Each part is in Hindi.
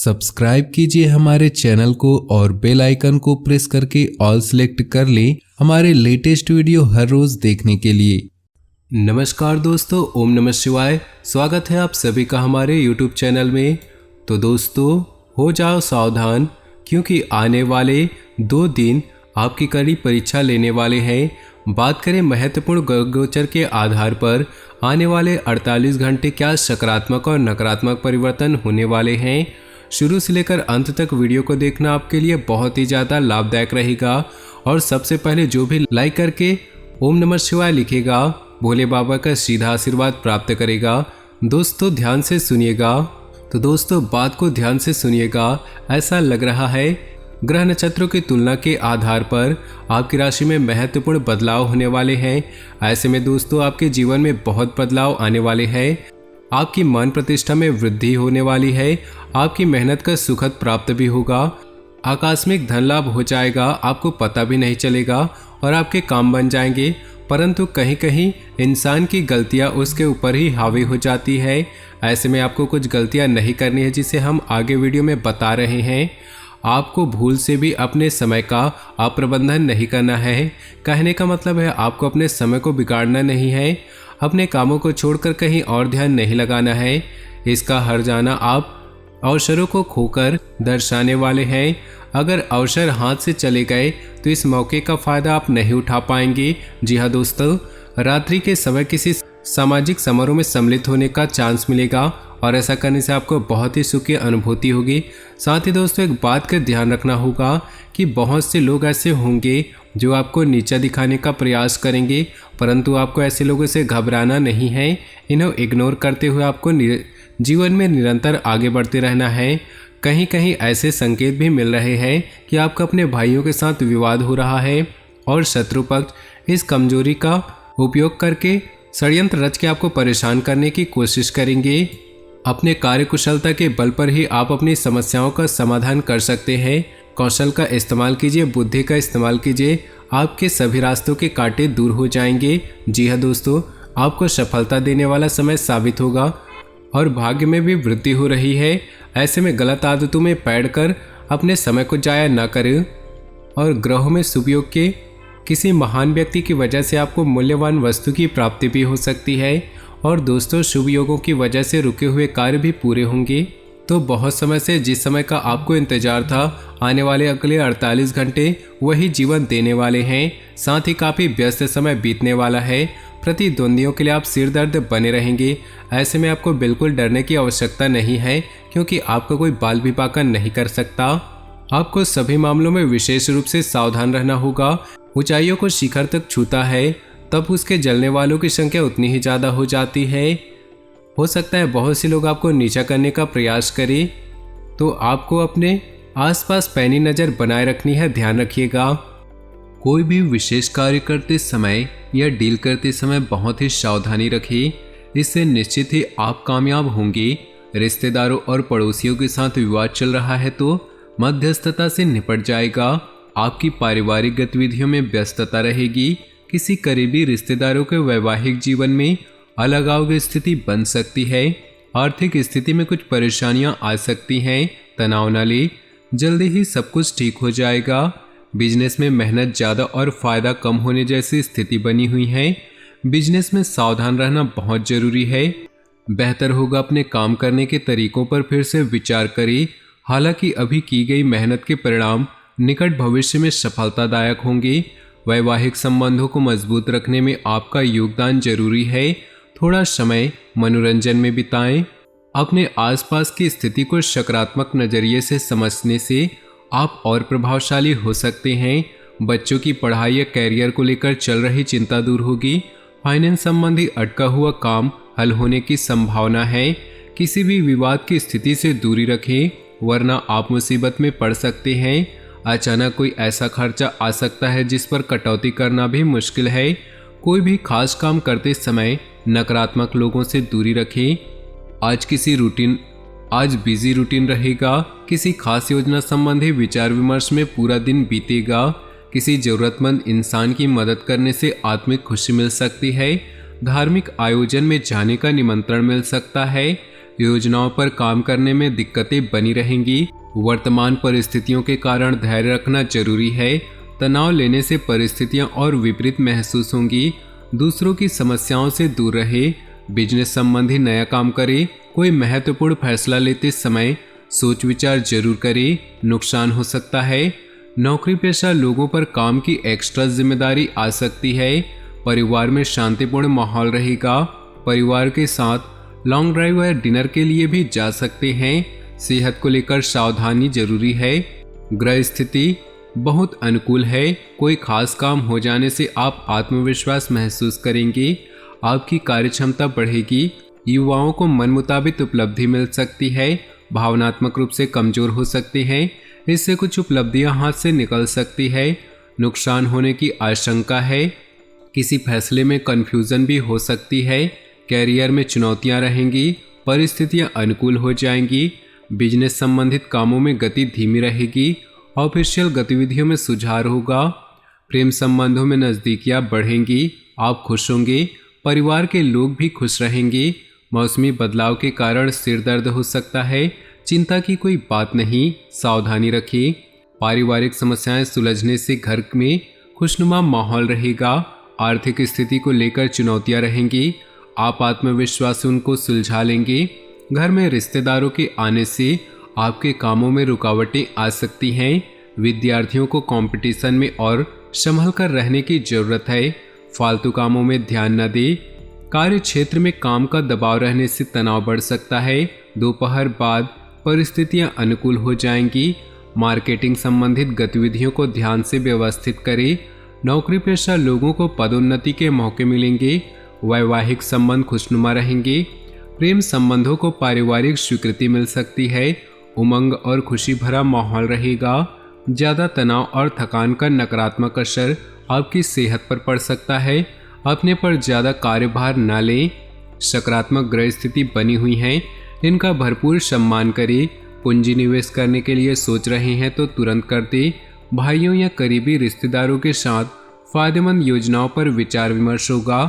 सब्सक्राइब कीजिए हमारे चैनल को और बेल आइकन को प्रेस करके ऑल सेलेक्ट कर लें हमारे लेटेस्ट वीडियो हर रोज देखने के लिए। नमस्कार दोस्तों, ओम नमः शिवाय। स्वागत है आप सभी का हमारे YouTube चैनल में। तो दोस्तों, हो जाओ सावधान, क्योंकि आने वाले 2 दिन आपकी कड़ी परीक्षा लेने वाले हैं। बात करें महत्वपूर्ण ग्रह गोचर के आधार पर आने वाले 48 घंटे क्या सकारात्मक और नकारात्मक परिवर्तन होने वाले हैं। शुरू से लेकर अंत तक वीडियो को देखना आपके लिए बहुत ही ज़्यादा लाभदायक रहेगा। और सबसे पहले जो भी लाइक करके ओम नमः शिवाय लिखेगा, भोले बाबा का सीधा आशीर्वाद प्राप्त करेगा। दोस्तों ध्यान से सुनिएगा। तो दोस्तों बात को ध्यान से सुनिएगा। ऐसा लग रहा है ग्रह नक्षत्रों की तुलना के आधार पर आपकी राशि में महत्वपूर्ण बदलाव होने वाले हैं। ऐसे में दोस्तों आपके जीवन में बहुत बदलाव आने वाले हैं। आपकी मान प्रतिष्ठा में वृद्धि होने वाली है। आपकी मेहनत का सुखद प्राप्त भी होगा। आकस्मिक धन लाभ हो जाएगा, आपको पता भी नहीं चलेगा और आपके काम बन जाएंगे। परंतु कहीं कहीं इंसान की गलतियां उसके ऊपर ही हावी हो जाती है। ऐसे में आपको कुछ गलतियां नहीं करनी है, जिसे हम आगे वीडियो में बता रहे हैं। आपको भूल से भी अपने समय का अप्रबंधन नहीं करना है। कहने का मतलब है आपको अपने समय को बिगाड़ना नहीं है। अपने कामों को छोड़कर कहीं और ध्यान नहीं लगाना है। इसका हर जाना आप अवसरों को खोकर दर्शाने वाले हैं। अगर अवसर हाथ से चले गए तो इस मौके का फायदा आप नहीं उठा पाएंगे। जी हाँ दोस्तों, रात्रि के समय किसी सामाजिक समारोह में सम्मिलित होने का चांस मिलेगा और ऐसा करने से आपको बहुत ही सुख की अनुभूति होगी। साथ ही दोस्तों एक बात का ध्यान रखना होगा कि बहुत से लोग ऐसे होंगे जो आपको नीचा दिखाने का प्रयास करेंगे, परंतु आपको ऐसे लोगों से घबराना नहीं है। इन्हें इग्नोर करते हुए आपको जीवन में निरंतर आगे बढ़ते रहना है। कहीं कहीं ऐसे संकेत भी मिल रहे हैं कि आपका अपने भाइयों के साथ विवाद हो रहा है और शत्रु पक्ष इस कमजोरी का उपयोग करके षड्यंत्र रच के आपको परेशान करने की कोशिश करेंगे। अपने कार्यकुशलता के बल पर ही आप अपनी समस्याओं का समाधान कर सकते हैं। कौशल का इस्तेमाल कीजिए, बुद्धि का इस्तेमाल कीजिए, आपके सभी रास्तों के कांटे दूर हो जाएंगे। जी हाँ दोस्तों, आपको सफलता देने वाला समय साबित होगा और भाग्य में भी वृद्धि हो रही है। ऐसे में गलत आदतों में पड़कर अपने समय को जाया न करें और ग्रहों में शुभ योग के किसी महान व्यक्ति की वजह से आपको मूल्यवान वस्तु की प्राप्ति भी हो सकती है। और दोस्तों शुभ योगों की वजह से रुके हुए कार्य भी पूरे होंगे। तो बहुत समय से जिस समय का आपको इंतजार था, आने वाले अगले 48 घंटे वही जीवन देने वाले हैं। साथ ही काफ़ी व्यस्त समय बीतने वाला है। प्रतिद्वंदियों के लिए आप सिर दर्द बने रहेंगे। ऐसे में आपको बिल्कुल डरने की आवश्यकता नहीं है, क्योंकि आपका कोई बाल भी पाका नहीं कर सकता। आपको सभी मामलों में विशेष रूप से सावधान रहना होगा। ऊंचाइयों को शिखर तक छूता है तब उसके जलने वालों की संख्या उतनी ही ज़्यादा हो जाती है। हो सकता है बहुत से लोग आपको नीचा करने का प्रयास करें, तो आपको अपने आसपास पैनी नज़र बनाए रखनी है, ध्यान रखिएगा। कोई भी विशेष कार्य करते समय या डील करते समय बहुत ही सावधानी रखें, इससे निश्चित ही आप कामयाब होंगे। रिश्तेदारों और पड़ोसियों के साथ विवाद चल रहा है तो मध्यस्थता से निपट जाएगा। आपकी पारिवारिक गतिविधियों में व्यस्तता रहेगी। किसी करीबी रिश्तेदारों के वैवाहिक जीवन में अलगाव की स्थिति बन सकती है। आर्थिक स्थिति में कुछ परेशानियां आ सकती हैं, तनाव न ले, जल्दी ही सब कुछ ठीक हो जाएगा। बिजनेस में मेहनत ज़्यादा और फायदा कम होने जैसी स्थिति बनी हुई है। बिजनेस में सावधान रहना बहुत जरूरी है। बेहतर होगा अपने काम करने के तरीकों पर फिर से विचार करें। हालांकि अभी की गई मेहनत के परिणाम निकट भविष्य में सफलतादायक होंगे। वैवाहिक संबंधों को मजबूत रखने में आपका योगदान जरूरी है। थोड़ा समय मनोरंजन में बिताएं। अपने आसपास की स्थिति को सकारात्मक नजरिए से समझने से आप और प्रभावशाली हो सकते हैं। बच्चों की पढ़ाई या कैरियर को लेकर चल रही चिंता दूर होगी। फाइनेंस संबंधी अटका हुआ काम हल होने की संभावना है। किसी भी विवाद की स्थिति से दूरी रखें, वरना आप मुसीबत में पड़ सकते हैं। अचानक कोई ऐसा खर्चा आ सकता है जिस पर कटौती करना भी मुश्किल है। कोई भी खास काम करते समय नकारात्मक लोगों से दूरी रखें। आज बिजी रूटीन रहेगा। किसी खास योजना संबंधी विचार विमर्श में पूरा दिन बीतेगा। किसी जरूरतमंद इंसान की मदद करने से आत्मिक खुशी मिल सकती है। धार्मिक आयोजन में जाने का निमंत्रण मिल सकता है। योजनाओं पर काम करने में दिक्कतें बनी रहेंगी। वर्तमान परिस्थितियों के कारण धैर्य रखना जरूरी है। तनाव लेने से परिस्थितियां और विपरीत महसूस होंगी। दूसरों की समस्याओं से दूर रहे। बिजनेस संबंधी नया काम करें। कोई महत्वपूर्ण फैसला लेते समय सोच विचार जरूर करें, नुकसान हो सकता है। नौकरी पेशा लोगों पर काम की एक्स्ट्रा जिम्मेदारी आ सकती है। परिवार में शांतिपूर्ण माहौल रहेगा। परिवार के साथ लॉन्ग ड्राइव या डिनर के लिए भी जा सकते हैं। सेहत को लेकर सावधानी जरूरी है। ग्रह स्थिति बहुत अनुकूल है। कोई खास काम हो जाने से आप आत्मविश्वास महसूस करेंगे। आपकी कार्यक्षमता बढ़ेगी। युवाओं को मन मुताबिक उपलब्धि मिल सकती है। भावनात्मक रूप से कमजोर हो सकते हैं। इससे कुछ उपलब्धियां हाथ से निकल सकती है। नुकसान होने की आशंका है। किसी फैसले में कंफ्यूजन भी हो सकती है। कैरियर में चुनौतियां रहेंगी। परिस्थितियां अनुकूल हो जाएंगी। बिजनेस संबंधित कामों में गति धीमी रहेगी। ऑफिशियल गतिविधियों में सुधार होगा। प्रेम संबंधों में नज़दीकियां बढ़ेंगी। आप खुश होंगे। परिवार के लोग भी खुश रहेंगे। मौसमी बदलाव के कारण सिर दर्द हो सकता है। चिंता की कोई बात नहीं, सावधानी रखिए। पारिवारिक समस्याएं सुलझने से घर में खुशनुमा माहौल रहेगा। आर्थिक स्थिति को लेकर चुनौतियां रहेंगी। आप आत्मविश्वास से उनको सुलझा लेंगे। घर में रिश्तेदारों के आने से आपके कामों में रुकावटें आ सकती हैं। विद्यार्थियों को कंपटीशन में और संभल कर रहने की जरूरत है। फालतू कामों में ध्यान न दें। कार्य क्षेत्र में काम का दबाव रहने से तनाव बढ़ सकता है। दोपहर बाद परिस्थितियां अनुकूल हो जाएंगी। मार्केटिंग संबंधित गतिविधियों को ध्यान से व्यवस्थित करें। नौकरी पेशा लोगों को पदोन्नति के मौके मिलेंगे। वैवाहिक संबंध खुशनुमा रहेंगे। प्रेम संबंधों को पारिवारिक स्वीकृति मिल सकती है। उमंग और खुशी भरा माहौल रहेगा। ज़्यादा तनाव और थकान का नकारात्मक असर आपकी सेहत पर पड़ सकता है। अपने पर ज़्यादा कार्यभार न लें। सकारात्मक ग्रह स्थिति बनी हुई है, इनका भरपूर सम्मान करें। पूंजी निवेश करने के लिए सोच रहे हैं तो तुरंत कर दें। भाइयों या करीबी रिश्तेदारों के साथ फायदेमंद योजनाओं पर विचार विमर्श होगा।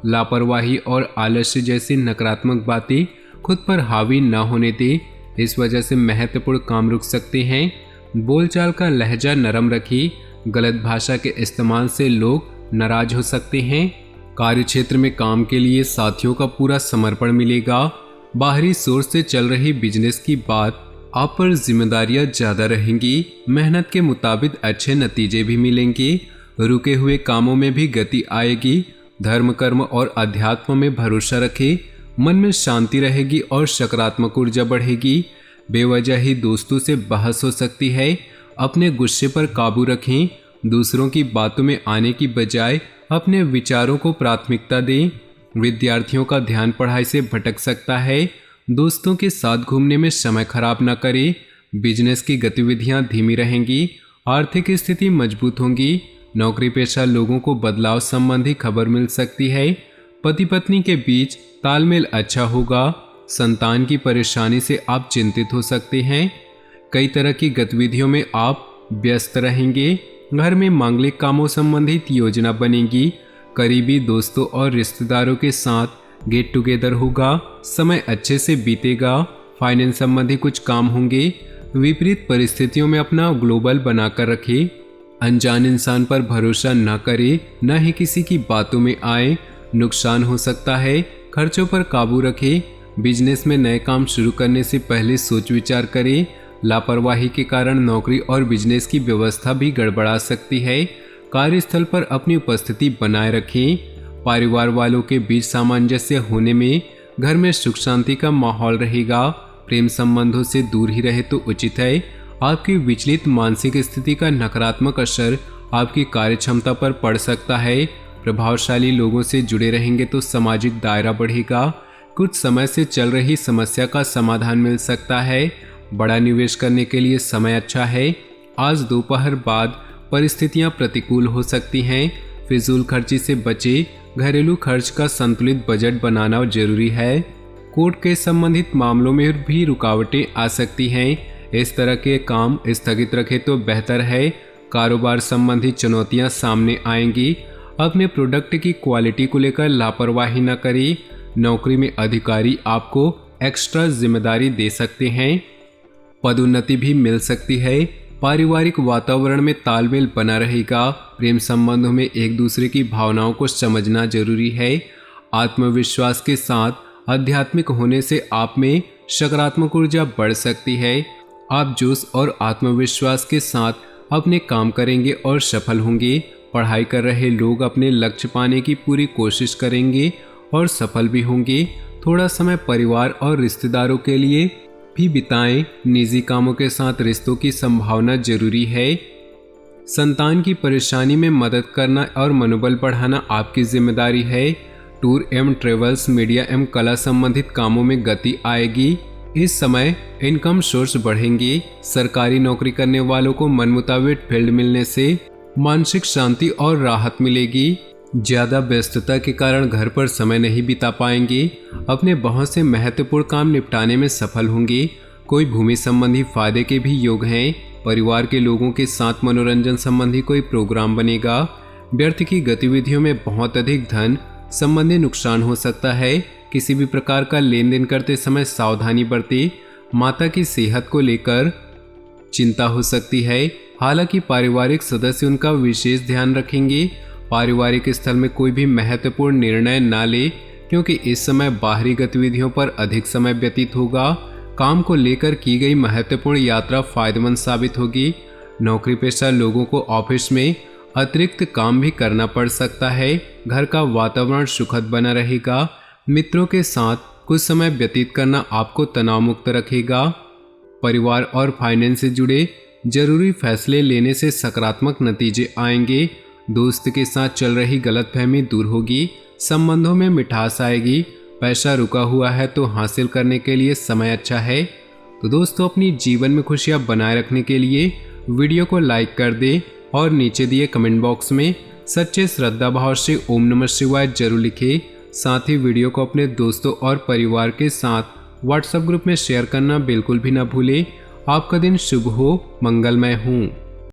लापरवाही और आलस्य जैसी नकारात्मक बातें खुद पर हावी न होने दें। इस वजह से महत्वपूर्ण काम रुक सकते हैं। बोलचाल का लहजा नरम रखिए। गलत भाषा के इस्तेमाल से लोग नाराज हो सकते हैं। कार्यक्षेत्र में काम के लिए साथियों का पूरा समर्पण मिलेगा। बाहरी सोर्स से चल रही बिजनेस की बात आप पर जिम्मेदारियां ज़्यादा रहेंगी। मेहनत के मुताबिक अच्छे नतीजे भी मिलेंगे। रुके हुए कामों में भी गति आएगी। धर्म कर्म और अध्यात्म में भरोसा रखें। मन में शांति रहेगी और सकारात्मक ऊर्जा बढ़ेगी। बेवजह ही दोस्तों से बहस हो सकती है। अपने गुस्से पर काबू रखें। दूसरों की बातों में आने की बजाय अपने विचारों को प्राथमिकता दें। विद्यार्थियों का ध्यान पढ़ाई से भटक सकता है। दोस्तों के साथ घूमने में समय खराब न करें। बिजनेस की गतिविधियां धीमी रहेंगी। आर्थिक स्थिति मजबूत होंगी। नौकरी पेशा लोगों को बदलाव संबंधी खबर मिल सकती है। पति पत्नी के बीच तालमेल अच्छा होगा। संतान की परेशानी से आप चिंतित हो सकते हैं। कई तरह की गतिविधियों में आप व्यस्त रहेंगे। घर में मांगलिक कामों संबंधित योजना बनेगी। करीबी दोस्तों और रिश्तेदारों के साथ गेट टुगेदर होगा। समय अच्छे से बीतेगा। फाइनेंस संबंधी कुछ काम होंगे। विपरीत परिस्थितियों में अपना ग्लोबल बनाकर रखें। अनजान इंसान पर भरोसा न करें, न ही किसी की बातों में आए। नुकसान हो सकता है। खर्चों पर काबू रखें। बिजनेस में नए काम शुरू करने से पहले सोच विचार करें। लापरवाही के कारण नौकरी और बिजनेस की व्यवस्था भी गड़बड़ा सकती है। कार्यस्थल पर अपनी उपस्थिति बनाए रखें। परिवार वालों के बीच सामंजस्य होने में घर में सुख शांति का माहौल रहेगा। प्रेम संबंधों से दूर ही रहे तो उचित है। आपकी विचलित मानसिक स्थिति का नकारात्मक असर आपकी कार्यक्षमता पर पड़ सकता है। प्रभावशाली लोगों से जुड़े रहेंगे तो सामाजिक दायरा बढ़ेगा। कुछ समय से चल रही समस्या का समाधान मिल सकता है। बड़ा निवेश करने के लिए समय अच्छा है। आज दोपहर बाद परिस्थितियां प्रतिकूल हो सकती हैं। फिजूल खर्ची से बचे। घरेलू खर्च का संतुलित बजट बनाना जरूरी है। कोर्ट के संबंधित मामलों में भी रुकावटें आ सकती हैं। इस तरह के काम स्थगित रखें तो बेहतर है। कारोबार संबंधी चुनौतियां सामने आएंगी। अपने प्रोडक्ट की क्वालिटी को लेकर लापरवाही न करें। नौकरी में अधिकारी आपको एक्स्ट्रा जिम्मेदारी दे सकते हैं। पदोन्नति भी मिल सकती है। पारिवारिक वातावरण में तालमेल बना रहेगा। प्रेम संबंधों में एक दूसरे की भावनाओं को समझना जरूरी है। आत्मविश्वास के साथ आध्यात्मिक होने से आप में सकारात्मक ऊर्जा बढ़ सकती है। आप जोश और आत्मविश्वास के साथ अपने काम करेंगे और सफल होंगे। पढ़ाई कर रहे लोग अपने लक्ष्य पाने की पूरी कोशिश करेंगे और सफल भी होंगे। थोड़ा समय परिवार और रिश्तेदारों के लिए भी बिताएं। निजी कामों के साथ रिश्तों की संभावना जरूरी है। संतान की परेशानी में मदद करना और मनोबल बढ़ाना आपकी जिम्मेदारी है। टूर एवं ट्रेवल्स, मीडिया एवं कला संबंधित कामों में गति आएगी। इस समय इनकम सोर्स बढ़ेंगे। सरकारी नौकरी करने वालों को मनमुताबिक फील्ड मिलने से मानसिक शांति और राहत मिलेगी। ज्यादा व्यस्तता के कारण घर पर समय नहीं बिता पाएंगे। अपने बहुत से महत्वपूर्ण काम निपटाने में सफल होंगे। कोई भूमि संबंधी फायदे के भी योग हैं। परिवार के लोगों के साथ मनोरंजन संबंधी कोई प्रोग्राम बनेगा। व्यर्थ की गतिविधियों में बहुत अधिक धन संबंधी नुकसान हो सकता है। किसी भी प्रकार का लेन देन करते समय सावधानी बरतें। माता की सेहत को लेकर चिंता हो सकती है। हालांकि पारिवारिक सदस्य उनका विशेष ध्यान रखेंगे। पारिवारिक स्थल में कोई भी महत्वपूर्ण निर्णय ना ले, क्योंकि इस समय बाहरी गतिविधियों पर अधिक समय व्यतीत होगा। काम को लेकर की गई महत्वपूर्ण यात्रा फायदेमंद साबित होगी। नौकरी पेशा लोगों को ऑफिस में अतिरिक्त काम भी करना पड़ सकता है। घर का वातावरण सुखद बना रहेगा। मित्रों के साथ कुछ समय व्यतीत करना आपको तनाव मुक्त रखेगा। परिवार और फाइनेंस से जुड़े जरूरी फैसले लेने से सकारात्मक नतीजे आएंगे। दोस्त के साथ चल रही गलतफहमी दूर होगी। संबंधों में मिठास आएगी। पैसा रुका हुआ है तो हासिल करने के लिए समय अच्छा है। तो दोस्तों, अपनी जीवन में खुशियां बनाए रखने के लिए वीडियो को लाइक कर दें और नीचे दिए कमेंट बॉक्स में सच्चे श्रद्धा भाव से ओम नमः शिवाय जरूर लिखें। साथ ही वीडियो को अपने दोस्तों और परिवार के साथ व्हाट्सएप ग्रुप में शेयर करना बिल्कुल भी ना भूलें। आपका दिन शुभ हो, मंगलमय हो।